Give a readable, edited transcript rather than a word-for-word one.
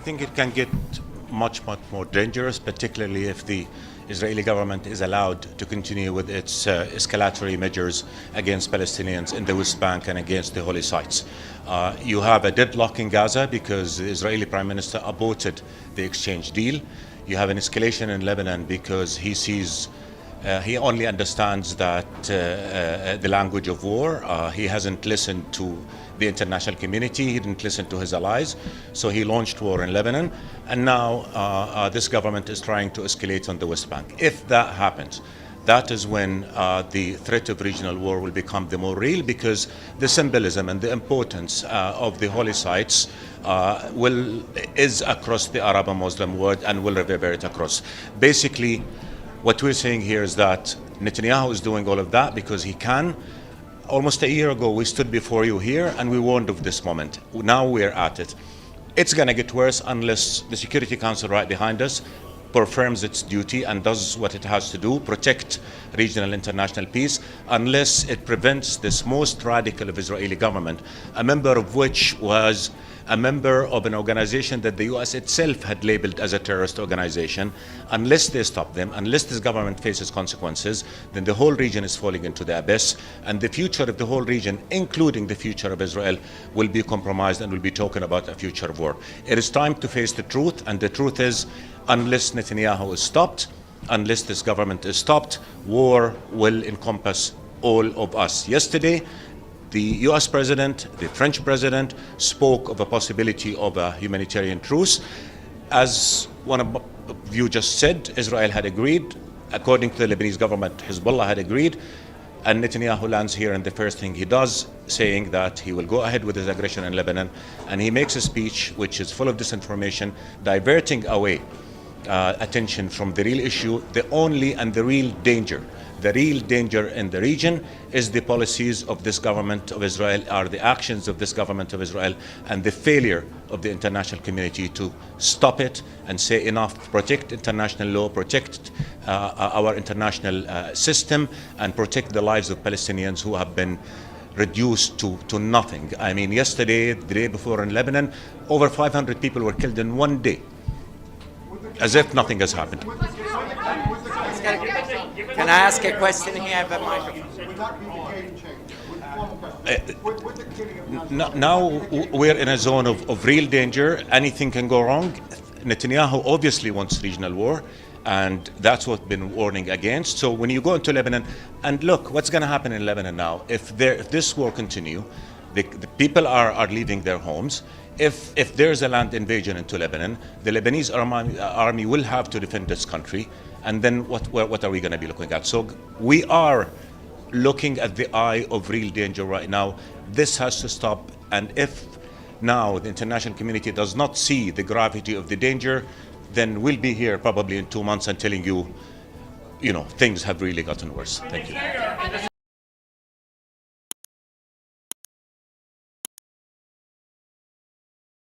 think it can get much more dangerous, particularly if the Israeli government is allowed to continue with its escalatory measures against Palestinians in the West Bank and against the holy sites. You have a deadlock in Gaza because the Israeli Prime Minister aborted the exchange deal. You have an escalation in Lebanon because he only understands that the language of war. He hasn't listened to the international community. He didn't listen to his allies. So he launched war in Lebanon. And now this government is trying to escalate on the West Bank. If that happens, that is when the threat of regional war will become the more real, because the symbolism and the importance of the holy sites is across the Arab and Muslim world and will reverberate across. Basically, what we're saying here is that Netanyahu is doing all of that because he can. Almost a year ago, we stood before you here and we warned of this moment. Now we're at it. It's going to get worse unless the Security Council right behind us performs its duty and does what it has to do, protect regional international peace, unless it prevents this most radical of Israeli government, a member of which was a member of an organization that the US itself had labeled as a terrorist organization. Unless they stop them, unless this government faces consequences, then the whole region is falling into the abyss, and the future of the whole region, including the future of Israel, will be compromised, and we'll be talking about a future of war. It is time to face the truth, and the truth is, unless Netanyahu is stopped, unless this government is stopped, war will encompass all of us. Yesterday, the US president, the French president spoke of a possibility of a humanitarian truce. As one of you just said, Israel had agreed. According to the Lebanese government, Hezbollah had agreed. And Netanyahu lands here, and the first thing he does, saying that he will go ahead with his aggression in Lebanon, and he makes a speech which is full of disinformation, diverting away attention from the real issue. The only and the real danger in the region is the policies of this government of Israel, are the actions of this government of Israel, and the failure of the international community to stop it and say enough, protect international law, protect our international system, and protect the lives of Palestinians who have been reduced to nothing. I mean, yesterday, the day before in Lebanon, over 500 people were killed in one day, as if nothing has happened. Can I ask a question here? I have a microphone. Now we're in a zone of real danger. Anything can go wrong. Netanyahu obviously wants regional war, and that's what we've been warning against. So when you go into Lebanon, and look, what's going to happen in Lebanon now? If this war continue, the people are leaving their homes. If there's a land invasion into Lebanon, the Lebanese army will have to defend this country. And then what are we going to be looking at? So we are looking at the eye of real danger right now. This has to stop. And if now the international community does not see the gravity of the danger, then we'll be here probably in 2 months and telling you, things have really gotten worse. Thank you.